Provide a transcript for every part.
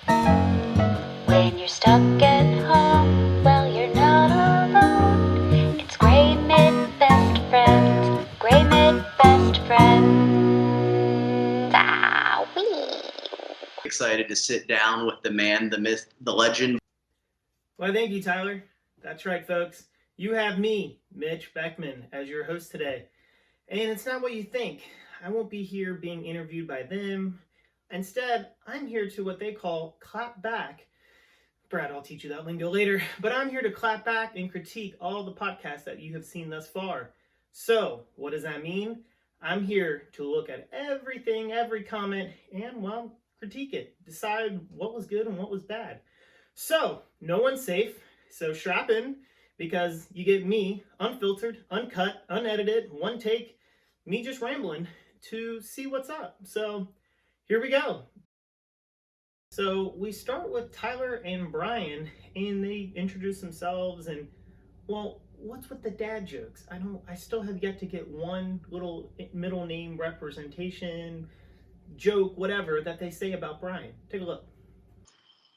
When you're stuck at home, well, you're not alone. It's Grey Mid Best Friends. Grey Mid Best Friends. Ah, wee. Excited to sit down with the man, the myth, the legend. Well, thank you, Tyler. That's right, folks. You have me, Mitch Beckman, as your host today. And it's not what you think. I won't be here being interviewed by them. Instead, I'm here to what they call clap back. Brad, I'll teach you that lingo later. But I'm here to clap back and critique all the podcasts that you have seen thus far. So, what does that mean? I'm here to look at everything, every comment, and, well, critique it. Decide what was good and what was bad. So, no one's safe. So strap in, because you get me, unfiltered, uncut, unedited, one take, me just rambling to see what's up. So, here we go. So we start with Tyler and Brian, and they introduce themselves, and, well, what's with the dad jokes? I still have yet to get one little middle name representation, joke, whatever, that they say about Brian. Take a look.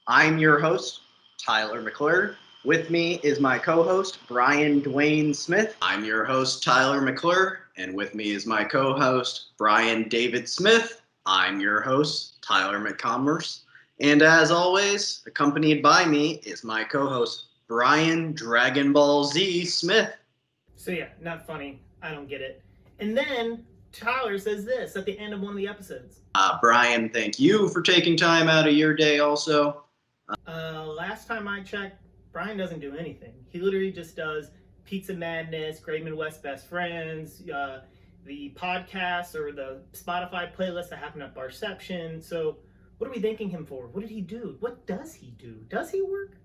I'm your host, Tyler McClure. With me is my co-host, Brian Dwayne Smith. I'm your host, Tyler McClure, and with me is my co-host, Brian David Smith. I'm your host, Tyler McCommerce. And as always, accompanied by me is my co-host, Brian Dragon Ball Z Smith. So yeah, not funny. I don't get it. And then Tyler says this at the end of one of the episodes. Brian, thank you for taking time out of your day also. Last time I checked, Brian doesn't do anything. He literally just does Pizza Madness, Great Midwest Best Friends, the podcast or the Spotify playlist that happened at Barception. So what are we thanking him for? What did he do? What does he do? Does he work?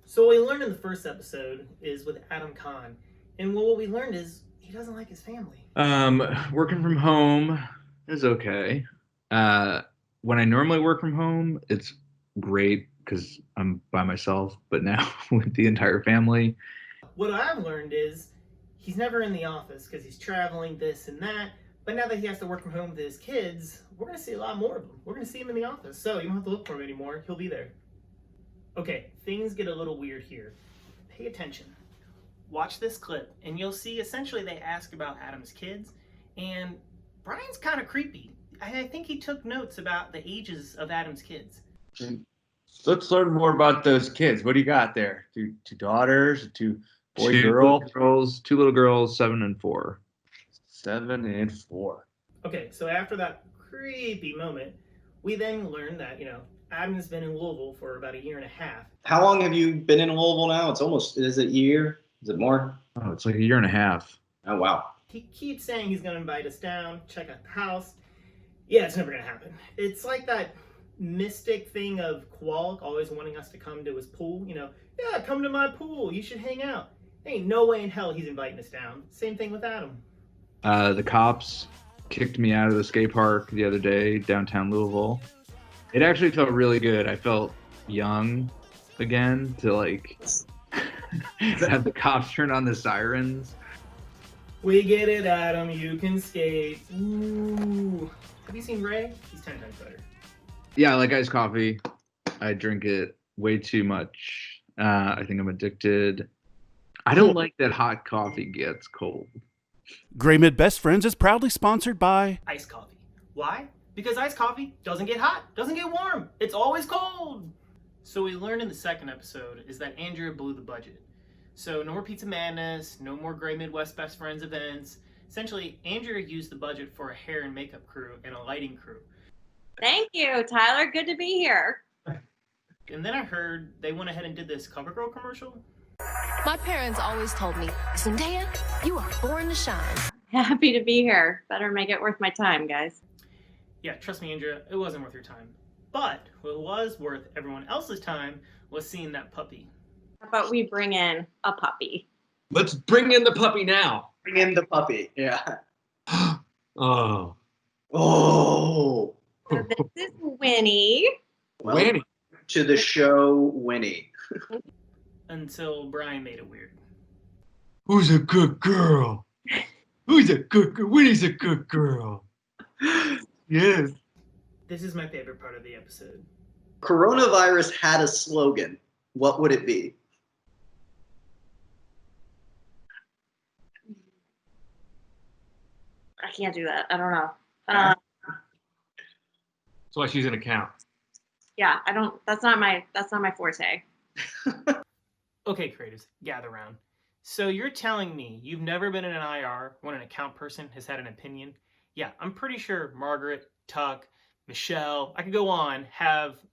So what we learned in the first episode is with Adam Kahn. And what we learned is he doesn't like his family. Working from home is okay. When I normally work from home, it's great because I'm by myself, but now with the entire family. What I've learned is he's never in the office because he's traveling, this and that. But now that he has to work from home with his kids, we're going to see a lot more of him. We're going to see him in the office. So you don't have to look for him anymore. He'll be there. Okay, things get a little weird here. Pay attention. Watch this clip, and you'll see essentially they ask about Adam's kids. And Brian's kind of creepy. I think he took notes about the ages of Adam's kids. Let's learn more about those kids. What do you got there? Two daughters, two boy, Two girl? two little girls, 7 and 4. 7 and 4. Okay, so after that creepy moment, we then learn that, Adam's been in Louisville for about a year and a half. How long have you been in Louisville now? Is it a year? Is it more? Oh, it's like a year and a half. Oh, wow. He keeps saying he's going to invite us down, check out the house. Yeah, it's never going to happen. It's like that mystic thing of Kwok always wanting us to come to his pool. Yeah, come to my pool. You should hang out. Ain't no way in hell he's inviting us down. Same thing with Adam. The cops kicked me out of the skate park the other day, downtown Louisville. It actually felt really good. I felt young again to have the cops turn on the sirens. We get it, Adam. You can skate. Ooh. Have you seen Ray? He's 10 times better. Yeah, I like iced coffee. I drink it way too much. I think I'm addicted. I don't like that hot coffee gets cold. Grey Mid Best Friends is proudly sponsored by Iced coffee. Why? Because iced coffee doesn't get hot, doesn't get warm. It's always cold. So we learned in the second episode is that Andrea blew the budget. So no more Pizza Madness, no more Grey Midwest Best Friends events. Essentially, Andrea used the budget for a hair and makeup crew and a lighting crew. Thank you, Tyler. Good to be here. And then I heard they went ahead and did this CoverGirl commercial. My parents always told me, Zendaya, you are born to shine. Happy to be here. Better make it worth my time, guys. Yeah, trust me, Andrea, it wasn't worth your time. But what was worth everyone else's time was seeing that puppy. How about we bring in a puppy? Let's bring in the puppy now. Bring in the puppy. Yeah. Oh. Oh. So this is Winnie. Welcome Winnie. to the show, Winnie. Until Brian made it weird. Who's a good girl? Who's a good girl? Winnie's a good girl. Yes. This is my favorite part of the episode. Coronavirus had a slogan. What would it be? I can't do that. I don't know. That's why she's an account. Yeah, I don't. That's not my forte. Okay, creatives, gather round. So you're telling me you've never been in an IR when an account person has had an opinion? Yeah, I'm pretty sure Margaret, Tuck, Michelle, I could go on,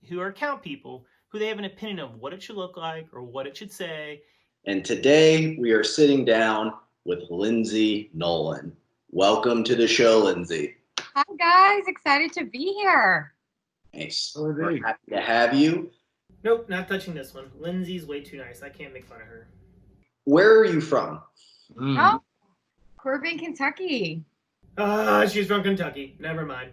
who are account people, who they have an opinion of what it should look like or what it should say. And today we are sitting down with Lindsay Nolan. Welcome to the show, Lindsay. Hi guys, excited to be here. Thanks. Oh, We're happy to have you. Nope, not touching this one. Lindsay's way too nice. I can't make fun of her. Where are you from? Oh, Corbin, Kentucky. She's from Kentucky. Never mind.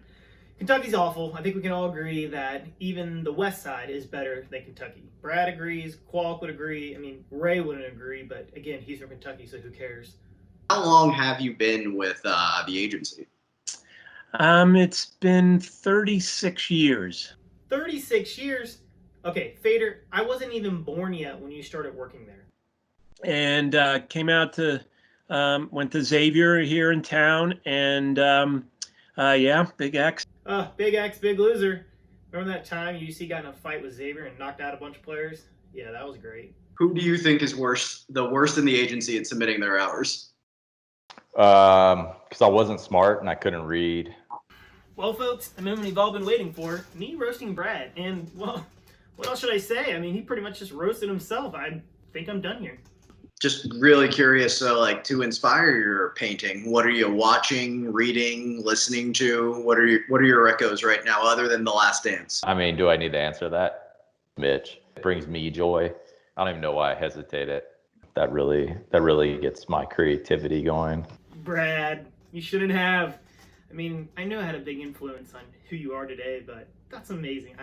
Kentucky's awful. I think we can all agree that even the West Side is better than Kentucky. Brad agrees. Qualk would agree. I mean, Ray wouldn't agree, but again, he's from Kentucky, so who cares? How long have you been with the agency? It's been 36 years. 36 years? Okay, Fader, I wasn't even born yet when you started working there. And came out to, went to Xavier here in town, and yeah, Big X. Big X, big loser. Remember that time UC got in a fight with Xavier and knocked out a bunch of players? Yeah, that was great. Who do you think is the worst in the agency at submitting their hours? Because I wasn't smart and I couldn't read. Well, folks, the moment we've all been waiting for, me roasting Brad. And, well, what else should I say? I mean, he pretty much just roasted himself. I think I'm done here. Just really curious, so like to inspire your painting, what are you watching, reading, listening to? What are your recos right now other than The Last Dance? I mean, do I need to answer that? Mitch, it brings me joy. I don't even know why I hesitated. That really gets my creativity going. Brad, you shouldn't have. I mean, I know I had a big influence on who you are today, but that's amazing.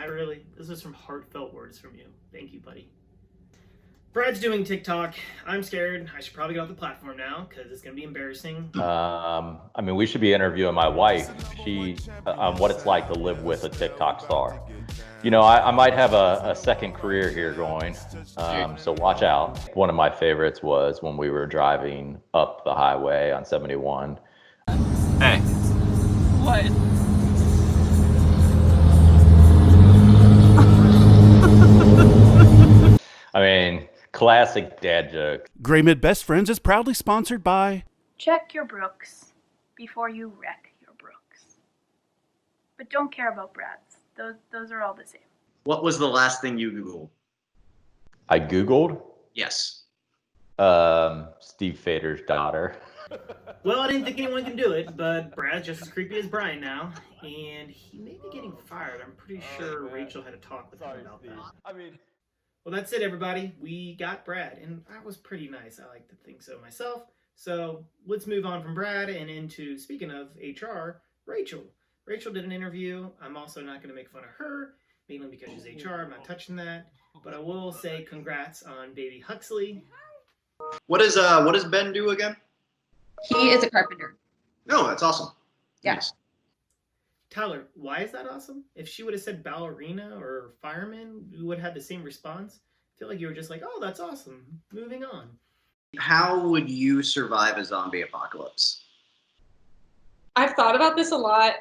This is some heartfelt words from you. Thank you, buddy. Brad's doing TikTok. I'm scared. I should probably get off the platform now because it's going to be embarrassing. I mean, we should be interviewing my wife. She, what it's like to live with a TikTok star. You know, I might have a second career here going, so watch out. One of my favorites was when we were driving up the highway on 71. Hey. What? I mean, classic dad joke. Gray Mid Best Friends is proudly sponsored by... Check your Brooks before you wreck your Brooks. But don't care about Brad's. Those are all the same. What was the last thing you Googled? I Googled? Yes. Steve Fader's daughter. Well, I didn't think anyone can do it, but Brad's just as creepy as Brian now, and he may be getting fired. I'm pretty sure Rachel had a talk with him about that. Well, that's it, everybody. We got Brad, and that was pretty nice. I like to think so myself. So let's move on from Brad and into, speaking of HR, Rachel. Rachel did an interview. I'm also not going to make fun of her, mainly because she's HR. I'm not touching that. But I will say congrats on baby Huxley. What does Ben do again? He is a carpenter. No, that's awesome. Yeah. Nice. Tyler, why is that awesome? If she would have said ballerina or fireman, we would have had the same response. I feel like you were just like, oh, that's awesome. Moving on. How would you survive a zombie apocalypse? I've thought about this a lot,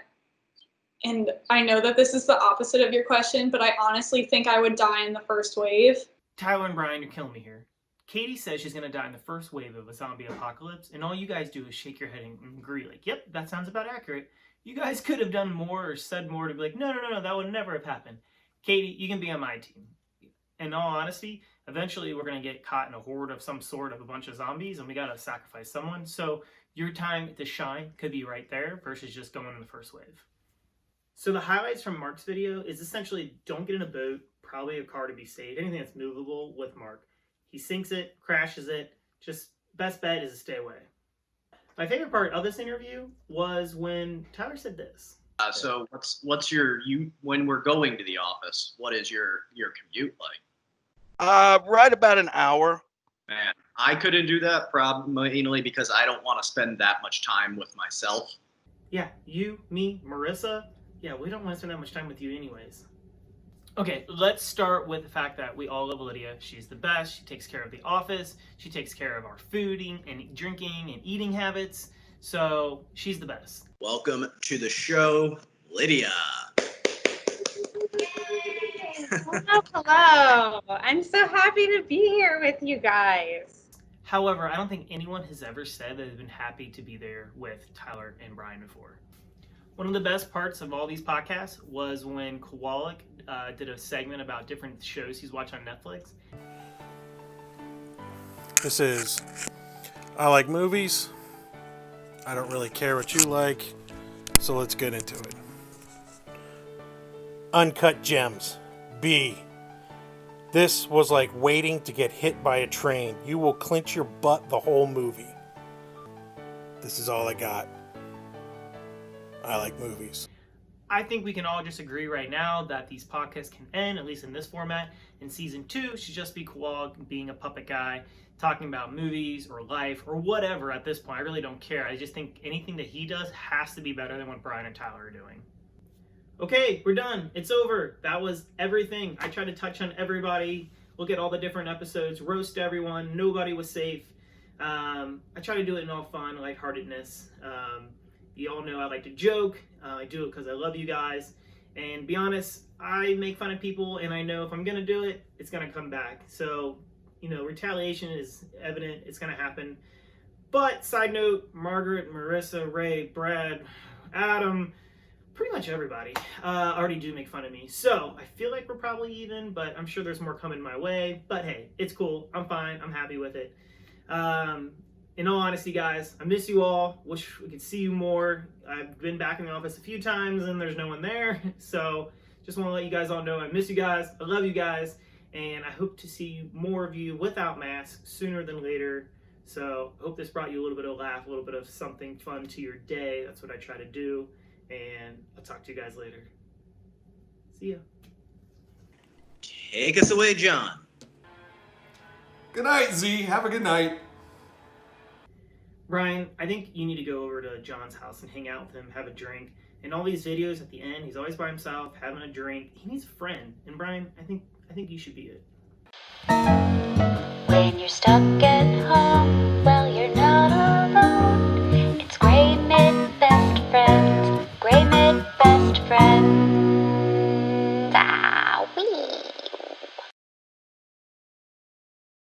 and I know that this is the opposite of your question, but I honestly think I would die in the first wave. Tyler and Brian, you're killing me here. Katie says she's going to die in the first wave of a zombie apocalypse, and all you guys do is shake your head and agree, like, yep, that sounds about accurate. You guys could have done more or said more to be like, no, that would never have happened. Katie, you can be on my team. In all honesty, eventually we're going to get caught in a horde of some sort of a bunch of zombies, and we got to sacrifice someone. So your time to shine could be right there versus just going in the first wave. So the highlights from Mark's video is essentially don't get in a boat, probably a car to be safe, anything that's movable with Mark. He sinks it, crashes it, just best bet is to stay away. My favorite part of this interview was when Tyler said this. So what's your when we're going to the office, what is your commute like? Right about an hour. Man, I couldn't do that mainly because I don't want to spend that much time with myself. Yeah, you, me, Marissa. Yeah, we don't want to spend that much time with you anyways. Okay, let's start with the fact that we all love Lydia. She's the best. She takes care of the office. She takes care of our fooding and drinking and eating habits. So she's the best. Welcome to the show, Lydia. Hello. I'm so happy to be here with you guys. However, I don't think anyone has ever said that they've been happy to be there with Tyler and Brian before. One of the best parts of all these podcasts was when Kowalik did a segment about different shows he's watched on Netflix. This is, I like movies. I don't really care what you like, so let's get into it. Uncut Gems. B. This was like waiting to get hit by a train. You will clench your butt the whole movie. This is all I got. I like movies. I think we can all just agree right now that these podcasts can end, at least in this format. In season 2, should just be Kowal being a puppet guy, talking about movies or life or whatever at this point. I really don't care. I just think anything that he does has to be better than what Brian and Tyler are doing. Okay, we're done. It's over. That was everything. I tried to touch on everybody, look at all the different episodes, roast everyone. Nobody was safe. I try to do it in all fun, lightheartedness. You all know I like to joke. I do it because I love you guys. And be honest, I make fun of people, and I know if I'm going to do it, it's going to come back. So, retaliation is evident. It's going to happen. But, side note, Margaret, Marissa, Ray, Brad, Adam, pretty much everybody already do make fun of me. So, I feel like we're probably even, but I'm sure there's more coming my way. But hey, it's cool. I'm fine. I'm happy with it. In all honesty, guys, I miss you all. Wish we could see you more. I've been back in the office a few times and there's no one there. So just want to let you guys all know I miss you guys. I love you guys. And I hope to see more of you without masks sooner than later. So I hope this brought you a little bit of a laugh, a little bit of something fun to your day. That's what I try to do. And I'll talk to you guys later. See ya. Take us away, John. Good night, Z. Have a good night. Brian, I think you need to go over to John's house and hang out with him, have a drink. In all these videos at the end, he's always by himself, having a drink. He needs a friend. And Brian, I think you should be it. When you're stuck at home, well,